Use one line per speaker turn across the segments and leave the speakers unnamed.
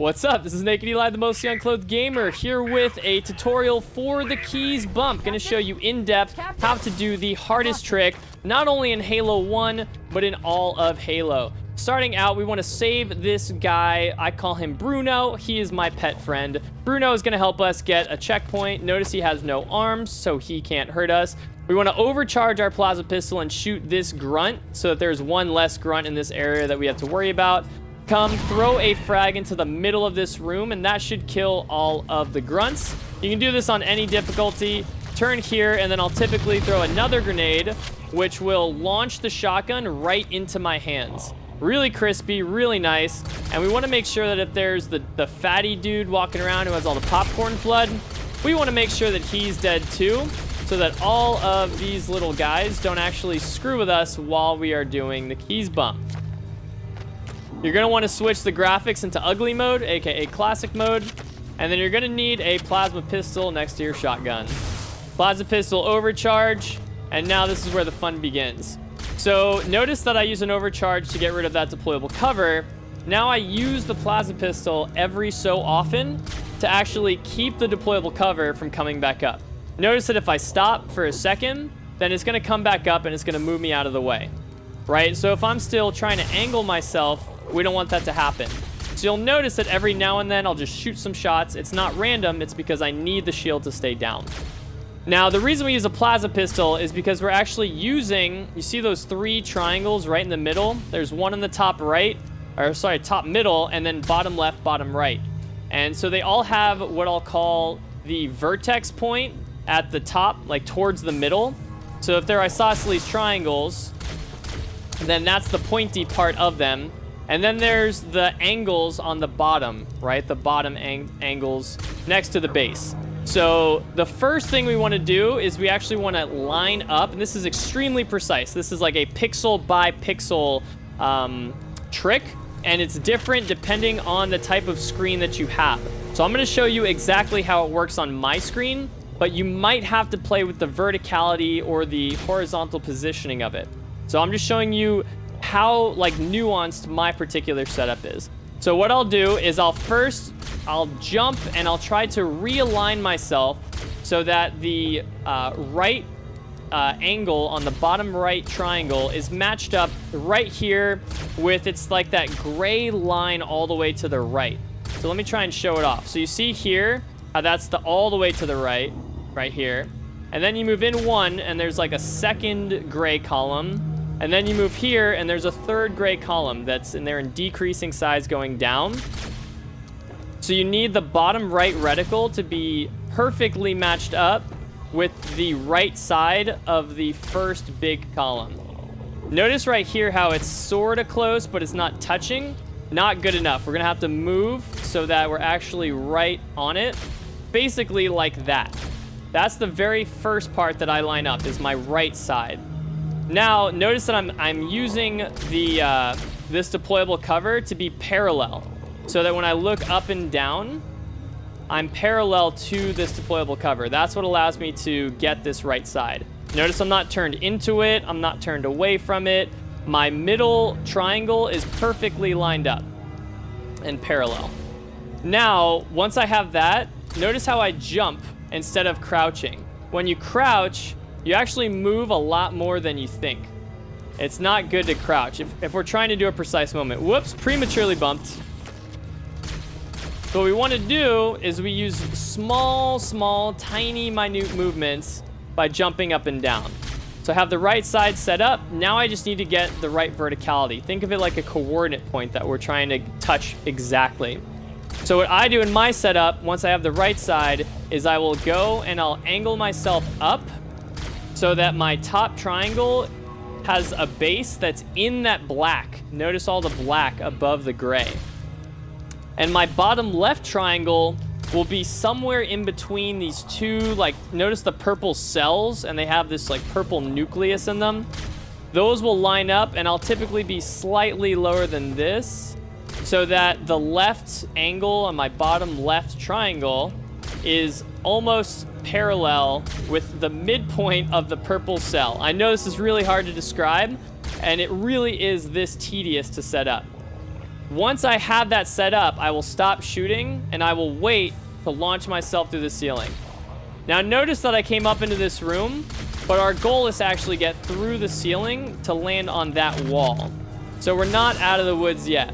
What's up? This is Naked Eli, the mostly unclothed gamer, here with a tutorial for the keys bump. Gonna show you in depth how to do the hardest trick, not only in Halo 1, but in all of Halo. Starting out, we want to save this guy. I call him Bruno. He is my pet friend. Bruno is going to help us get a checkpoint. Notice he has no arms, so he can't hurt us. We want to overcharge our plasma pistol and shoot this grunt so that there's one less grunt in this area that we have to worry about. Come throw a frag into the middle of this room, and that should kill all of the grunts. You can do this on any difficulty. Turn here, and then I'll typically throw another grenade, which will launch the shotgun right into my hands. Really crispy, really nice. And we want to make sure that if there's the fatty dude walking around who has all the popcorn flood, we want to make sure that he's dead too, so that all of these little guys don't actually screw with us while we are doing the keys bump. You're going to want to switch the graphics into ugly mode, aka classic mode, and then you're going to need a plasma pistol next to your shotgun. Plasma pistol overcharge, and now this is where the fun begins. So notice that I use an overcharge to get rid of that deployable cover. Now I use the plasma pistol every so often to actually keep the deployable cover from coming back up. Notice that if I stop for a second, then it's going to come back up and it's going to move me out of the way, right? So if I'm still trying to angle myself, we don't want that to happen. So you'll notice that every now and then I'll just shoot some shots. It's not random. It's because I need the shield to stay down. Now, the reason we use a plasma pistol is because we're actually using, you see those three triangles right in the middle? There's one in the top right, or sorry, top middle, and then bottom left, bottom right. And so they all have what I'll call the vertex point at the top, like towards the middle. So if they're isosceles triangles, then that's the pointy part of them. And then there's the angles on the bottom, right? The bottom angles next to the base. So the first thing we want to do is we actually want to line up, and this is extremely precise. This is like a pixel by pixel trick, and it's different depending on the type of screen that you have. So I'm going to show you exactly how it works on my screen, but you might have to play with the verticality or the horizontal positioning of it. So I'm just showing you how like nuanced my particular setup is. So what I'll do is I'll jump and I'll try to realign myself so that the right angle on the bottom right triangle is matched up right here with, it's like that gray line all the way to the right. So let me try and show it off. So you see here how that's all the way to the right here. And then you move in one and there's like a second gray column. And then you move here, and there's a third gray column that's in there in decreasing size going down. So you need the bottom right reticle to be perfectly matched up with the right side of the first big column. Notice right here how it's sort of close, but it's not touching. Not good enough. We're going to have to move so that we're actually right on it. Basically like that. That's the very first part that I line up, is my right side. Now, notice that I'm using the this deployable cover to be parallel, so that when I look up and down, I'm parallel to this deployable cover. That's what allows me to get this right side. Notice I'm not turned into it. I'm not turned away from it. My middle triangle is perfectly lined up and parallel. Now, once I have that, notice how I jump instead of crouching. When you crouch, you actually move a lot more than you think. It's not good to crouch. If we're trying to do a precise moment. Whoops, prematurely bumped. What we want to do is we use small, tiny, minute movements by jumping up and down. So I have the right side set up. Now I just need to get the right verticality. Think of it like a coordinate point that we're trying to touch exactly. So what I do in my setup, once I have the right side, is I will go and I'll angle myself up so that my top triangle has a base that's in that black. Notice all the black above the gray. And my bottom left triangle will be somewhere in between these two, like, notice the purple cells, and they have this like purple nucleus in them. Those will line up, and I'll typically be slightly lower than this, so that the left angle on my bottom left triangle is almost parallel with the midpoint of the purple cell. I know this is really hard to describe, and it really is this tedious to set up. Once I have that set up, I will stop shooting and I will wait to launch myself through the ceiling. Now notice that I came up into this room, but our goal is to actually get through the ceiling to land on that wall. So we're not out of the woods yet.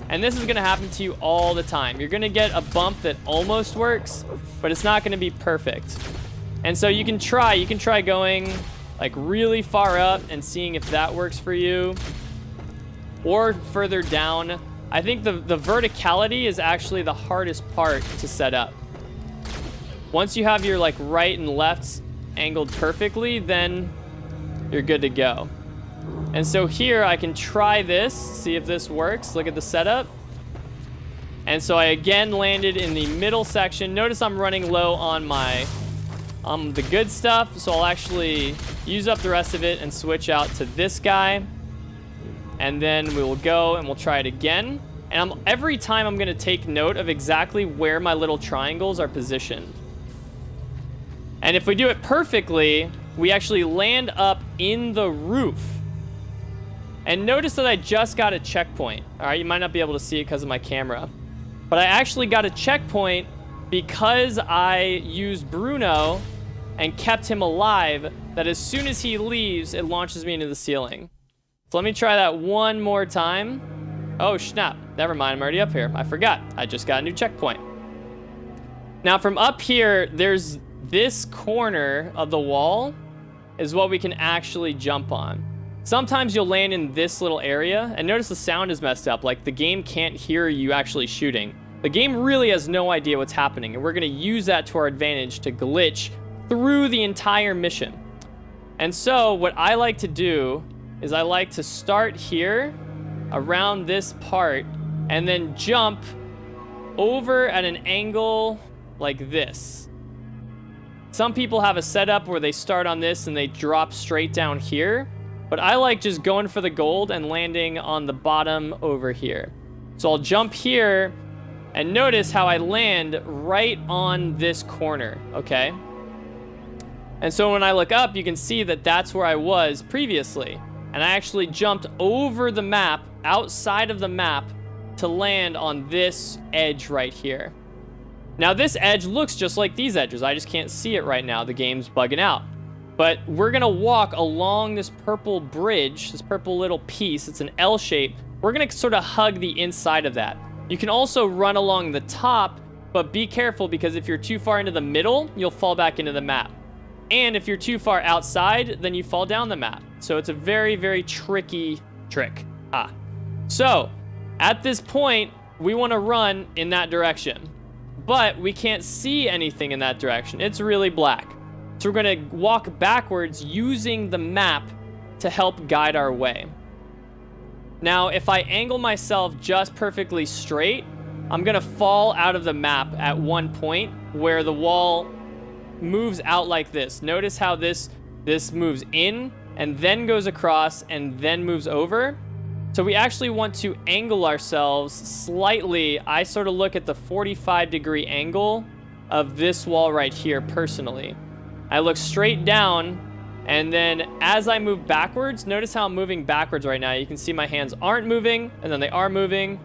And this is going to happen to you all the time. You're going to get a bump that almost works, but it's not going to be perfect. And so you can try going like really far up and seeing if that works for you, or further down. I think the verticality is actually the hardest part to set up. Once you have your like right and left angled perfectly, then you're good to go. And so here I can try this, see if this works. Look at the setup. And so I again landed in the middle section. Notice I'm running low on the good stuff, so I'll actually use up the rest of it and switch out to this guy. And then we will go and we'll try it again. And every time I'm going to take note of exactly where my little triangles are positioned. And if we do it perfectly, we actually land up in the roof. And notice that I just got a checkpoint. All right, you might not be able to see it because of my camera. But I actually got a checkpoint because I used Bruno and kept him alive, that as soon as he leaves, it launches me into the ceiling. So let me try that one more time. Oh, snap. Never mind, I'm already up here. I forgot. I just got a new checkpoint. Now, from up here, there's this corner of the wall is what we can actually jump on. Sometimes you'll land in this little area, and notice the sound is messed up. Like, the game can't hear you actually shooting. The game really has no idea what's happening, and we're going to use that to our advantage to glitch through the entire mission. And so, what I like to do is I like to start here around this part and then jump over at an angle like this. Some people have a setup where they start on this and they drop straight down here, but I like just going for the gold and landing on the bottom over here. So I'll jump here and notice how I land right on this corner, okay? And so when I look up, you can see that that's where I was previously. And I actually jumped over the map, outside of the map, to land on this edge right here. Now this edge looks just like these edges. I just can't see it right now. The game's bugging out. But we're gonna walk along this purple bridge, this purple little piece. It's an L shape. We're gonna sort of hug the inside of that. You can also run along the top, but be careful because if you're too far into the middle, you'll fall back into the map. And if you're too far outside, then you fall down the map. So it's a very, very tricky trick. So at this point, we want to run in that direction, but we can't see anything in that direction. It's really black. So we're going to walk backwards using the map to help guide our way. Now, if I angle myself just perfectly straight, I'm going to fall out of the map at one point where the wall moves out like this. Notice how this moves in and then goes across and then moves over. So we actually want to angle ourselves slightly. I sort of look at the 45-degree angle of this wall right here personally. I look straight down, and then as I move backwards, notice how I'm moving backwards right now. You can see my hands aren't moving, and then they are moving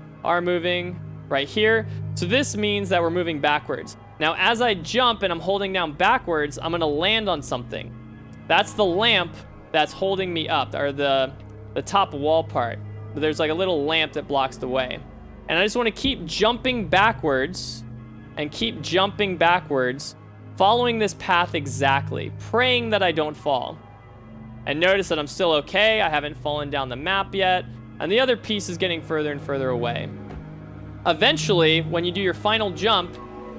right here. So this means that we're moving backwards. Now, as I jump and I'm holding down backwards, I'm gonna land on something. That's the lamp that's holding me up, or the top wall part. But there's like a little lamp that blocks the way. And I just wanna keep jumping backwards and keep jumping backwards, following this path exactly, praying that I don't fall. And notice that I'm still okay. I haven't fallen down the map yet. And the other piece is getting further and further away. Eventually, when you do your final jump,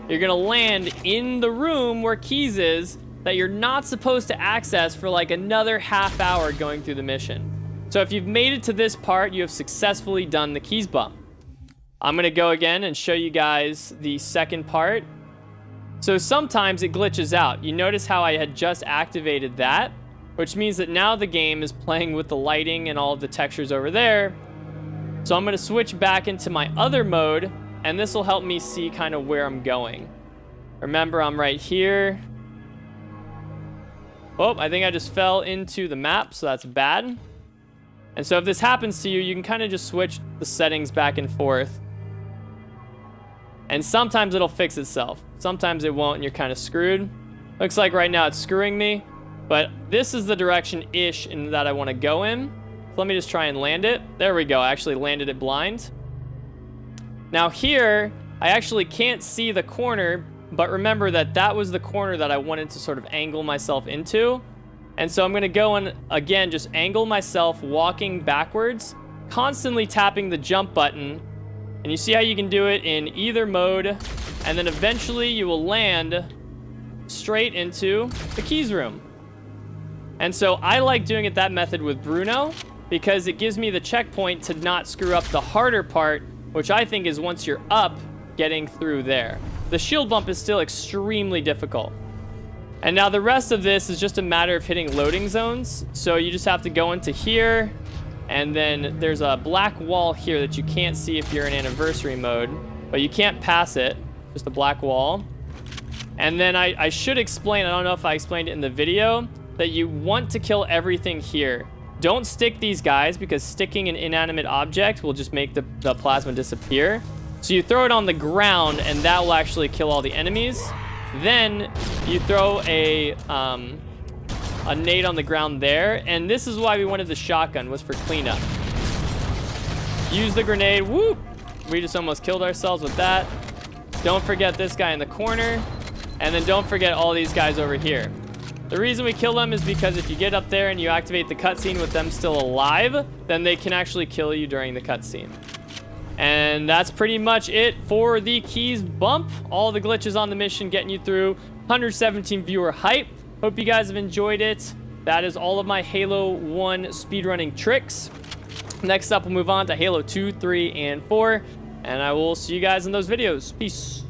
you're gonna land in the room where Keys is that you're not supposed to access for like another half hour going through the mission. So if you've made it to this part, you have successfully done the Keys bump. I'm gonna go again and show you guys the second part. So sometimes it glitches out. You notice how I had just activated that, which means that now the game is playing with the lighting and all of the textures over there. So I'm gonna switch back into my other mode, and this will help me see kind of where I'm going. Remember, I'm right here. Oh, I think I just fell into the map, so that's bad. And so if this happens to you, you can kind of just switch the settings back and forth. And sometimes it'll fix itself. Sometimes it won't, and you're kind of screwed. Looks like right now it's screwing me. But this is the direction-ish in that I want to go in. So let me just try and land it. There we go. I actually landed it blind. Now here, I actually can't see the corner, but remember that that was the corner that I wanted to sort of angle myself into. And so I'm going to go and, again, just angle myself walking backwards, constantly tapping the jump button. And you see how you can do it in either mode. And then eventually you will land straight into the keys room. And so I like doing it that method with Bruno because it gives me the checkpoint to not screw up the harder part, which I think is once you're up, getting through there. The shield bump is still extremely difficult. And now the rest of this is just a matter of hitting loading zones. So you just have to go into here, and then there's a black wall here that you can't see if you're in anniversary mode, but you can't pass it, just a black wall. And then I should explain, I don't know if I explained it in the video, that you want to kill everything here. Don't stick these guys because sticking an inanimate object will just make the plasma disappear. So you throw it on the ground and that will actually kill all the enemies. Then you throw a nade on the ground there. And this is why we wanted the shotgun, was for cleanup. Use the grenade. Whoop! We just almost killed ourselves with that. Don't forget this guy in the corner. And then don't forget all these guys over here. The reason we kill them is because if you get up there and you activate the cutscene with them still alive, then they can actually kill you during the cutscene. And that's pretty much it for the keys bump. All the glitches on the mission getting you through. 117 viewer hype. Hope you guys have enjoyed it. That is all of my Halo 1 speedrunning tricks. Next up, we'll move on to Halo 2, 3, and 4. And I will see you guys in those videos. Peace.